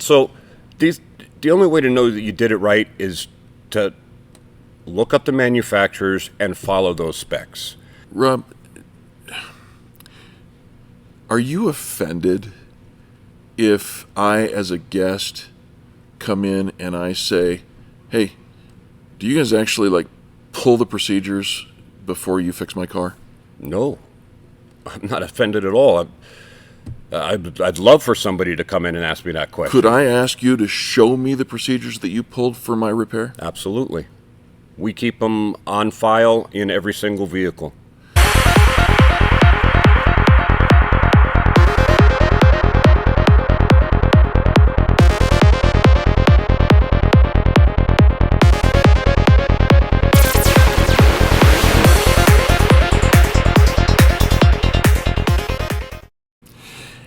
So the only way to know that you did it right is to look up the manufacturers and follow those specs. Rob, are you offended if I, as a guest, come in and I say, hey, do you guys actually pull the procedures before you fix my car? No, I'm not offended at all. I'd love for somebody to come in and ask me that question. Could I ask you to show me the procedures that you pulled for my repair? Absolutely. We keep them on file in every single vehicle.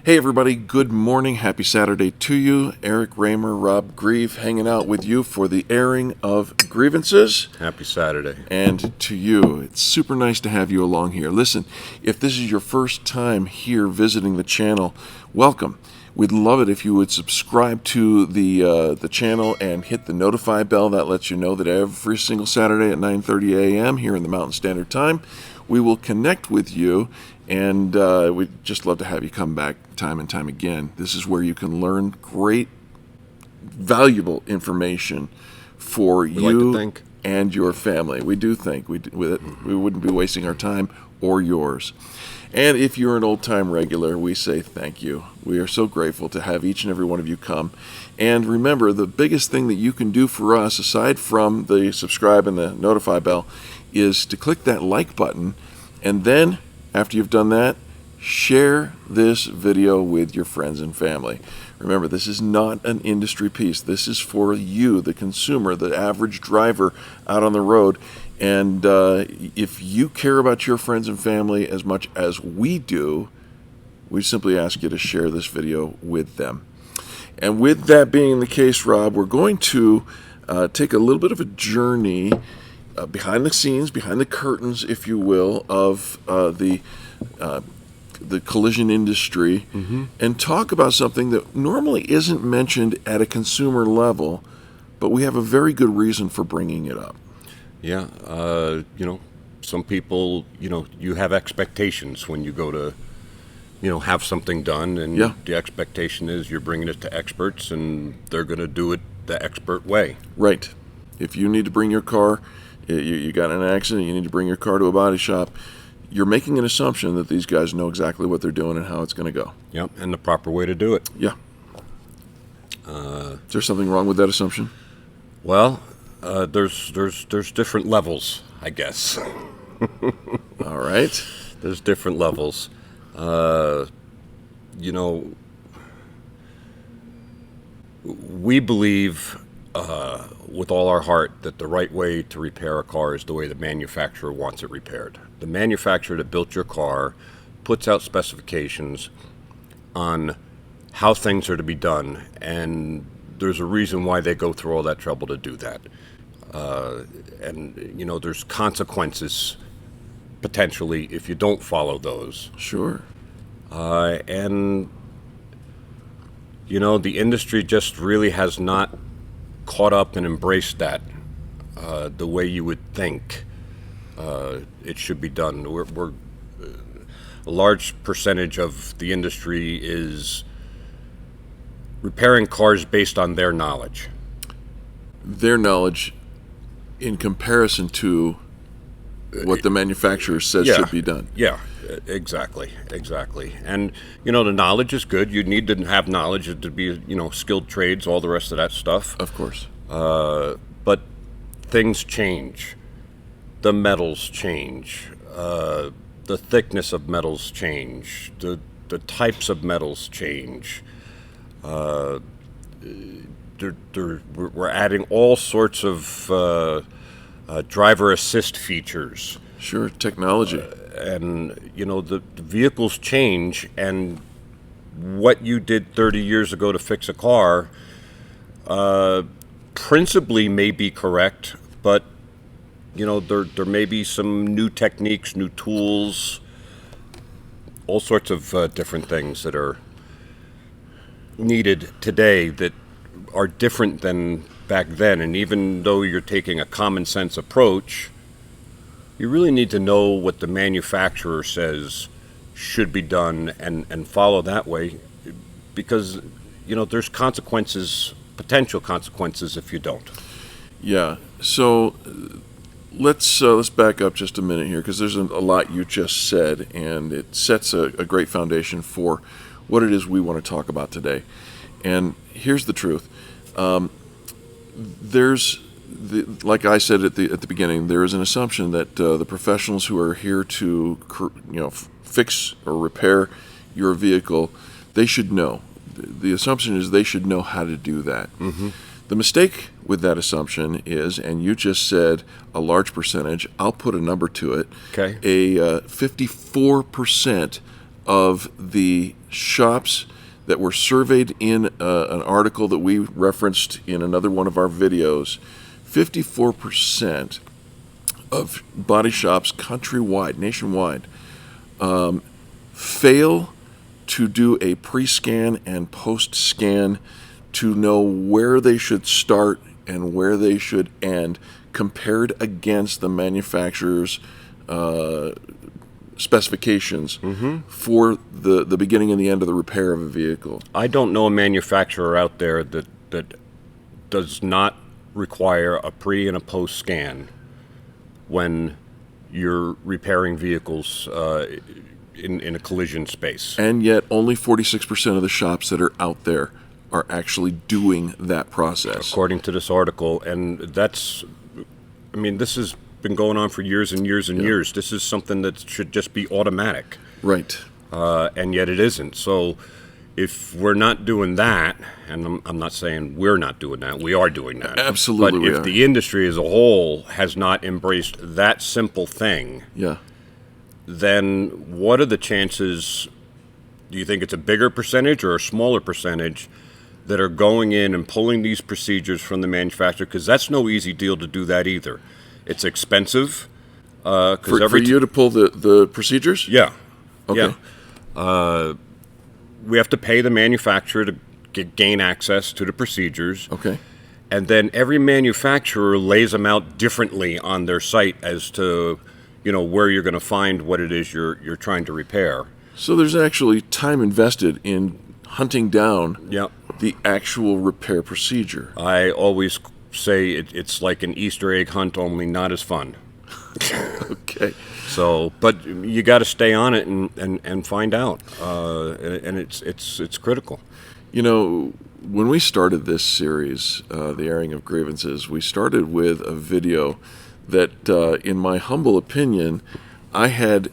Hey everybody, good morning, happy Saturday to you. Eric Reamer, Rob Grieve, hanging out with you for the airing of Grievances. Happy Saturday. And to you, it's super nice to have you along here. Listen, if this is your first time here visiting the channel, welcome. We'd love it if you would subscribe to the channel and hit the notify bell. That lets you know that every single Saturday at 9:30 a.m. here in the Mountain Standard Time, we will connect with you, and we'd just love to have you come back time and time again. This is where you can learn great, valuable information for you and your family. We do think we wouldn't be wasting our time or yours. And if you're an old-time regular, we say thank you. We are so grateful to have each and every one of you come. And remember, the biggest thing that you can do for us, aside from the subscribe and the notify bell, is to click that like button, and then after you've done that, share this video with your friends and family. Remember, this is not an industry piece. This is for you, the consumer, the average driver out on the road. And if you care about your friends and family as much as we do, we simply ask you to share this video with them. And with that being the case, Rob, we're going to take a little bit of a journey behind the scenes, behind the curtains, if you will, of the collision industry, and talk about something that normally isn't mentioned at a consumer level, but we have a very good reason for bringing it up. Yeah, some people, you have expectations when you go to, have something done, and the expectation is you're bringing it to experts, and they're going to do it the expert way. Right. If you need to bring your car, you got in an accident, you need to bring your car to a body shop, you're making an assumption that these guys know exactly what they're doing and how it's going to go. Yep, and the proper way to do it. Yeah. Is there something wrong with that assumption? Well, there's different levels, I guess. All right. There's different levels. We believe with all our heart that the right way to repair a car is the way the manufacturer wants it repaired. The manufacturer that built your car puts out specifications on how things are to be done, and there's a reason why they go through all that trouble to do that. There's consequences potentially if you don't follow those. Sure. The industry just really has not caught up and embraced that the way you would think it should be done. We're a large percentage of the industry is repairing cars based on their knowledge. Their knowledge in comparison to what the manufacturer says should be done. Yeah, exactly. And, the knowledge is good. You need to have knowledge to be, skilled trades, all the rest of that stuff. Of course. But things change. The metals change. The thickness of metals change. The types of metals change. We're adding all sorts of driver assist features. Sure, technology. And, the vehicles change, and what you did 30 years ago to fix a car principally may be correct, but, there may be some new techniques, new tools, all sorts of different things that are needed today that are different than back then. And even though you're taking a common sense approach, you really need to know what the manufacturer says should be done and follow that way, because, there's consequences, potential consequences if you don't. Yeah. So let's back up just a minute here, because there's a lot you just said, and it sets a great foundation for what it is we want to talk about today. And here's the truth. Like I said at the beginning, there is an assumption that the professionals who are here to fix or repair your vehicle, they should know. The assumption is they should know how to do that. Mm-hmm. The mistake with that assumption is, and you just said a large percentage, I'll put a number to it. Okay. 54% of the shops that were surveyed in an article that we referenced in another one of our videos, 54% of body shops countrywide, nationwide, fail to do a pre-scan and post-scan to know where they should start and where they should end, compared against the manufacturer's specifications for the beginning and the end of the repair of a vehicle. I don't know a manufacturer out there that does not require a pre and a post scan when you're repairing vehicles in a collision space. And yet only 46% of the shops that are out there are actually doing that process. According to this article, and this has been going on for years and years and years. This is something that should just be automatic. Right. And yet it isn't. So if we're not doing that, and I'm not saying we're not doing that, we are doing that. Absolutely. But if the industry as a whole has not embraced that simple thing, then what are the chances? Do you think it's a bigger percentage or a smaller percentage that are going in and pulling these procedures from the manufacturer? Because that's no easy deal to do that either. It's expensive. For you to pull the procedures? Yeah. Okay. Yeah. We have to pay the manufacturer to gain access to the procedures. Okay. And then every manufacturer lays them out differently on their site as to, where you're going to find what it is you're trying to repair. So there's actually time invested in hunting down the actual repair procedure. I always say it's like an Easter egg hunt, only not as fun. Okay. So, but you got to stay on it and find out, and it's critical. When we started this series, the airing of grievances, we started with a video that, in my humble opinion, I had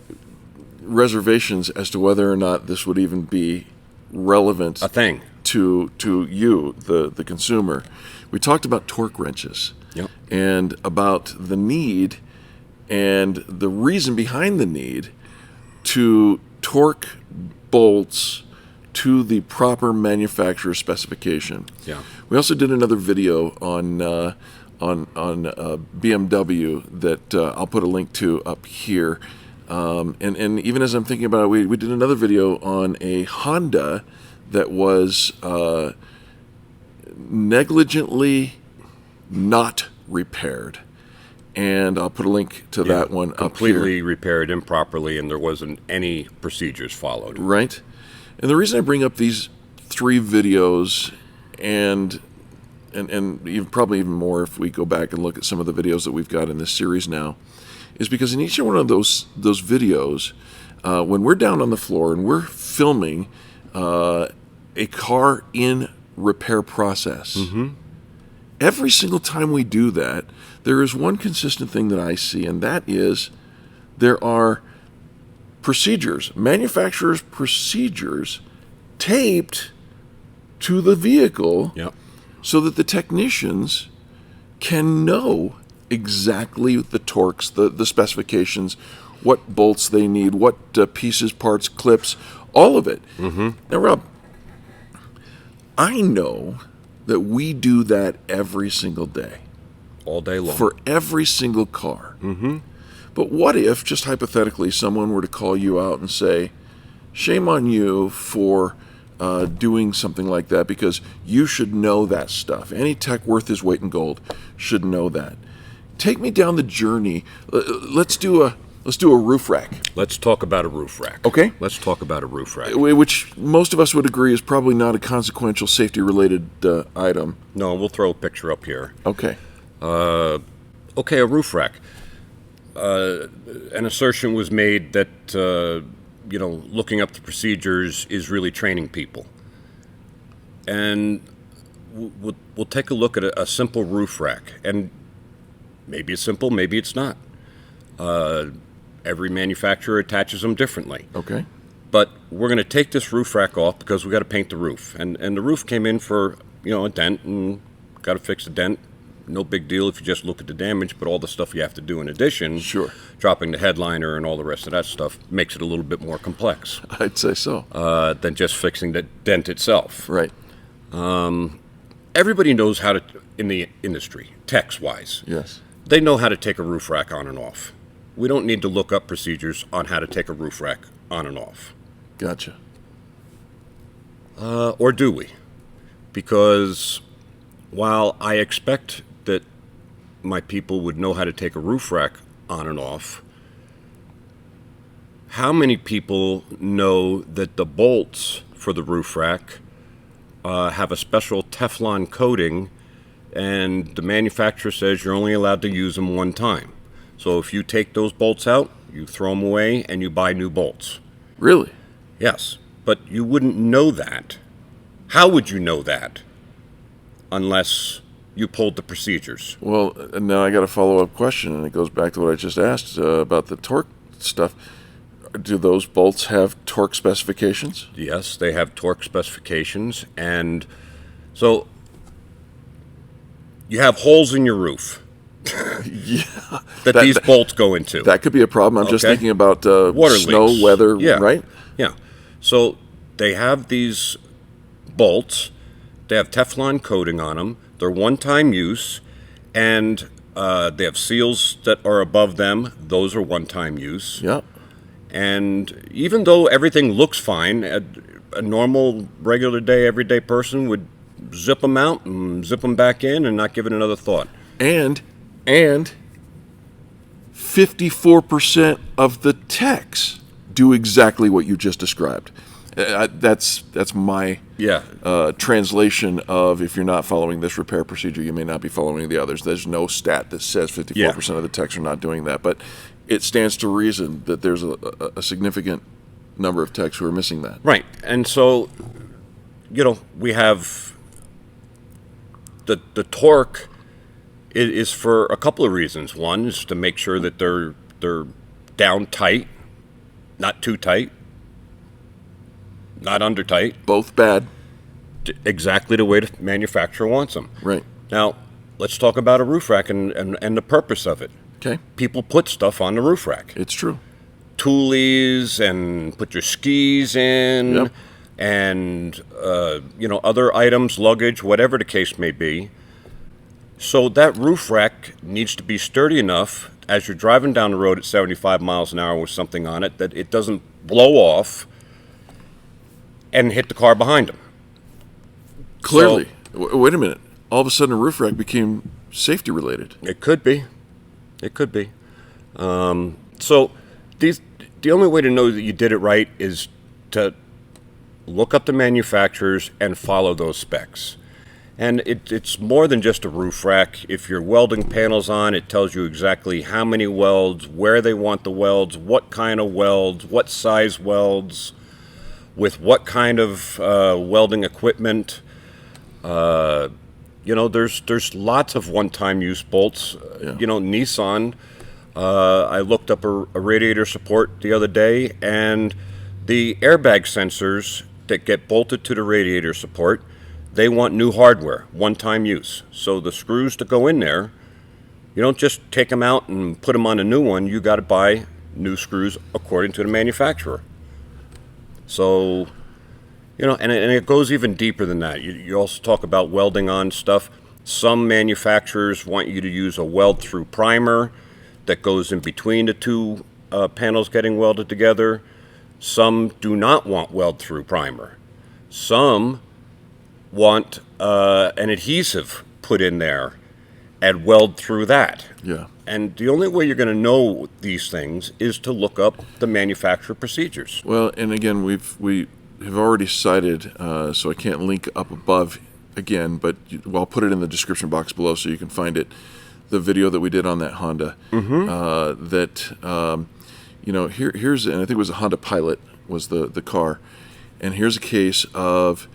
reservations as to whether or not this would even be relevant A thing. to you, the consumer. We talked about torque wrenches and about the need and the reason behind the need to torque bolts to the proper manufacturer specification. Yeah. We also did another video on BMW that I'll put a link to up here. And even as I'm thinking about it, we did another video on a Honda that was negligently not repaired. And I'll put a link to that one up here. Completely repaired improperly, and there wasn't any procedures followed. Right. And the reason I bring up these 3 videos, and even, probably even more if we go back and look at some of the videos that we've got in this series now, is because in each one of those videos, when we're down on the floor and we're filming a car in repair process, every single time we do that, there is one consistent thing that I see, and that is there are procedures, manufacturers' procedures, taped to the vehicle so that the technicians can know exactly the torques, the specifications, what bolts they need, what pieces, parts, clips, all of it. Now, Rob, I know that we do that every single day. All day long. For every single car. But what if, just hypothetically, someone were to call you out and say, shame on you for doing something like that, because you should know that stuff. Any tech worth his weight in gold should know that. Take me down the journey. Let's do a roof rack. Let's talk about a roof rack. Okay. Let's talk about a roof rack. Which most of us would agree is probably not a consequential safety-related item. No, we'll throw a picture up here. Okay. Okay, a roof rack. An assertion was made that, looking up the procedures is really training people. And we'll take a look at a simple roof rack. And maybe it's simple, maybe it's not. Every manufacturer attaches them differently. Okay. But we're going to take this roof rack off because we got to paint the roof. And the roof came in for, a dent, and got to fix the dent. No big deal if you just look at the damage, but all the stuff you have to do in addition, sure, dropping the headliner and all the rest of that stuff, makes it a little bit more complex. I'd say so. Than just fixing the dent itself. Right. Everybody knows how to, in the industry, techs-wise. Yes. They know how to take a roof rack on and off. We don't need to look up procedures on how to take a roof rack on and off. Gotcha. Or do we? Because while I expect that my people would know how to take a roof rack on and off, how many people know that the bolts for the roof rack have a special Teflon coating, and the manufacturer says you're only allowed to use them one time? So if you take those bolts out, you throw them away and you buy new bolts. Really? Yes, but you wouldn't know that. How would you know that unless you pulled the procedures? Well, now I got a follow-up question, and it goes back to what I just asked about the torque stuff. Do those bolts have torque specifications? Yes, they have torque specifications, and so you have holes in your roof. Yeah, that these bolts go into. That could be a problem. I'm just thinking about water snow, leaks. weather, Yeah. right? Yeah. So they have these bolts. They have Teflon coating on them. They're one-time use, and they have seals that are above them. Those are one-time use. Yeah. And even though everything looks fine, a normal, regular day, everyday person would zip them out and zip them back in and not give it another thought. And 54% of the techs do exactly what you just described. That's my translation of, if you're not following this repair procedure, you may not be following the others. There's no stat that says 54% of the techs are not doing that, but it stands to reason that there's a significant number of techs who are missing that. Right, and so, we have the torque is for a couple of reasons. One is to make sure that they're down tight, not too tight, not under tight. Both bad. Exactly the way the manufacturer wants them. Right. Now, let's talk about a roof rack and the purpose of it. Okay. People put stuff on the roof rack. It's true. Toolies, and put your skis in, yep, and other items, luggage, whatever the case may be. So that roof rack needs to be sturdy enough as you're driving down the road at 75 miles an hour with something on it that it doesn't blow off and hit the car behind them. Clearly. Wait a minute. All of a sudden a roof rack became safety related. It could be. It could be. So the only way to know that you did it right is to look up the manufacturers and follow those specs. And it's more than just a roof rack. If you're welding panels on, it tells you exactly how many welds, where they want the welds, what kind of welds, what size welds, with what kind of welding equipment. There's lots of one-time use bolts. Yeah. Nissan, I looked up a radiator support the other day, and the airbag sensors that get bolted to the radiator support, they want new hardware, one-time use. So the screws that go in there, you don't just take them out and put them on a new one. You got to buy new screws according to the manufacturer. So, and it goes even deeper than that. You also talk about welding on stuff. Some manufacturers want you to use a weld-through primer that goes in between the two panels getting welded together. Some do not want weld-through primer. Some want an adhesive put in there and weld through that. Yeah. And the only way you're going to know these things is to look up the manufacturer procedures. Well, and again, we have already cited, so I can't link up above again, but I'll put it in the description box below so you can find it. The video that we did on that Honda. Here's, and I think it was a Honda Pilot was the car, and here's a case of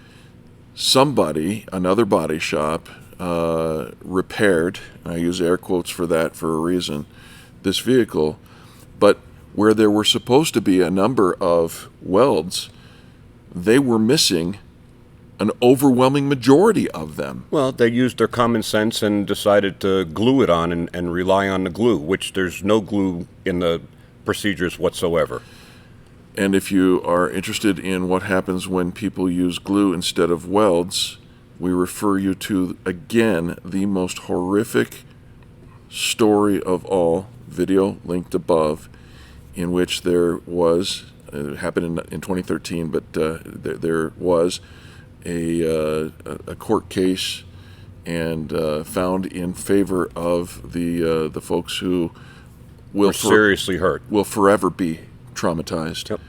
somebody, another body shop, repaired, and I use air quotes for that for a reason, this vehicle, but where there were supposed to be a number of welds, they were missing an overwhelming majority of them. Well, they used their common sense and decided to glue it on and rely on the glue, which there's no glue in the procedures whatsoever. And if you are interested in what happens when people use glue instead of welds, we refer you to, again, the most horrific story of all, video linked above, in which there was, it happened in 2013, but there was a court case and found in favor of the folks who Were seriously hurt. will forever be traumatized. Yep.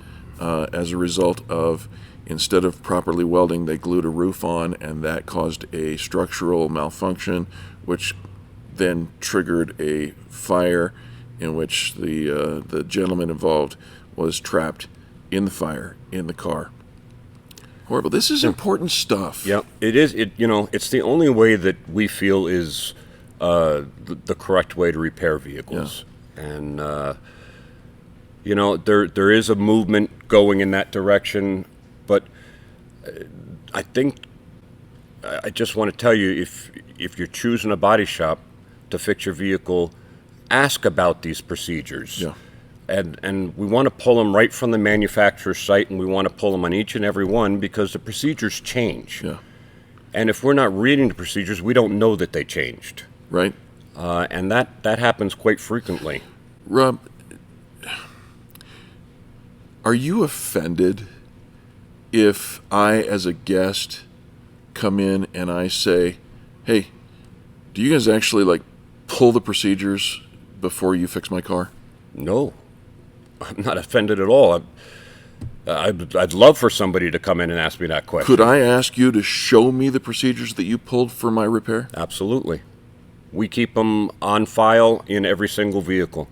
As a result of, instead of properly welding, they glued a roof on, and that caused a structural malfunction, which then triggered a fire in which the gentleman involved was trapped in the fire in the car. Horrible. This is important stuff. Yep, it is. It's the only way that we feel is the correct way to repair vehicles. Yeah. And there is a movement going in that direction, but I think I just want to tell you, if you're choosing a body shop to fix your vehicle, ask about these procedures. Yeah. And we want to pull them right from the manufacturer's site, and we want to pull them on each and every one because the procedures change. Yeah. And if we're not reading the procedures, we don't know that they changed. Right. And that happens quite frequently. Rob, are you offended if I, as a guest, come in and I say, hey, do you guys actually pull the procedures before you fix my car? No, I'm not offended at all. I'd love for somebody to come in and ask me that question. Could I ask you to show me the procedures that you pulled for my repair? Absolutely. We keep them on file in every single vehicle.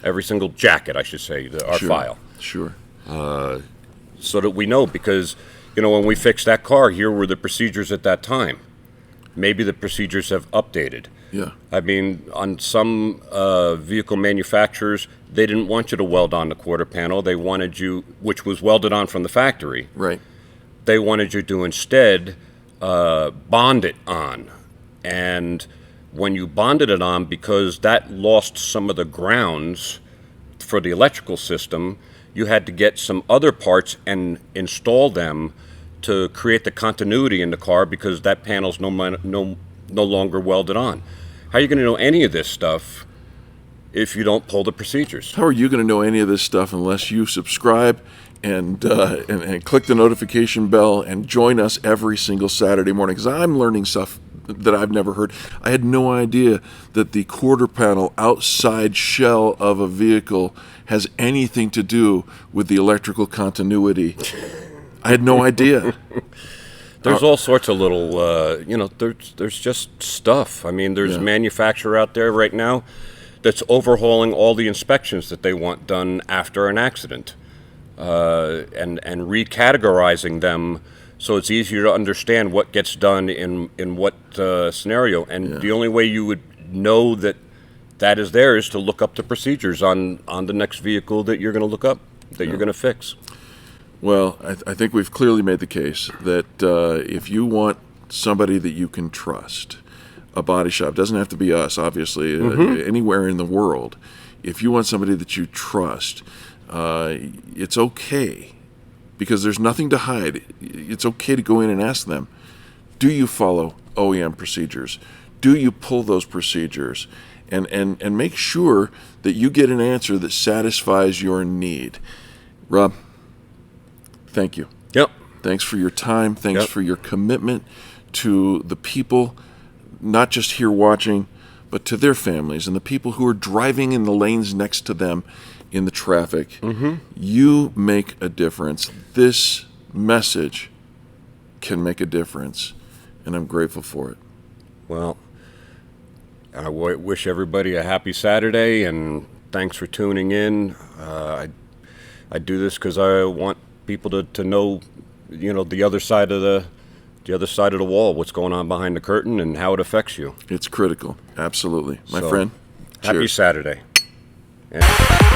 Every single jacket, I should say, our file. Sure. So that we know, because, when we fixed that car, here were the procedures at that time. Maybe the procedures have updated. Yeah. I mean, on some vehicle manufacturers, they didn't want you to weld on the quarter panel. They wanted you, which was welded on from the factory. Right. They wanted you to instead bond it on. And when you bonded it on, because that lost some of the grounds for the electrical system, you had to get some other parts and install them to create the continuity in the car, because that panel's no longer welded on. How are you going to know any of this stuff if you don't pull the procedures? How are you going to know any of this stuff unless you subscribe and click the notification bell and join us every single Saturday morning? Because I'm learning stuff that I've never heard. I had no idea that the quarter panel outside shell of a vehicle has anything to do with the electrical continuity. I had no idea. There's all sorts of little, there's just stuff. I mean, there's a manufacturer out there right now that's overhauling all the inspections that they want done after an accident, and recategorizing them so it's easier to understand what gets done in what scenario. And the only way you would know that is there is to look up the procedures on the next vehicle that you're going to look up, that you're going to fix. Well, I think we've clearly made the case that if you want somebody that you can trust, a body shop, doesn't have to be us, obviously, anywhere in the world, if you want somebody that you trust, it's okay, because there's nothing to hide. It's okay to go in and ask them, do you follow OEM procedures? Do you pull those procedures? And make sure that you get an answer that satisfies your need. Rob, thank you. Yep. Thanks for your time. Thanks Yep. for your commitment to the people, not just here watching, but to their families and the people who are driving in the lanes next to them in the traffic. You make a difference. This message can make a difference, and I'm grateful for it. Well, I wish everybody a happy Saturday, and thanks for tuning in. I do this because I want people to know, the other side of the wall, what's going on behind the curtain, and how it affects you. It's critical. Absolutely. My So, friend, Happy cheers. Saturday. Yeah.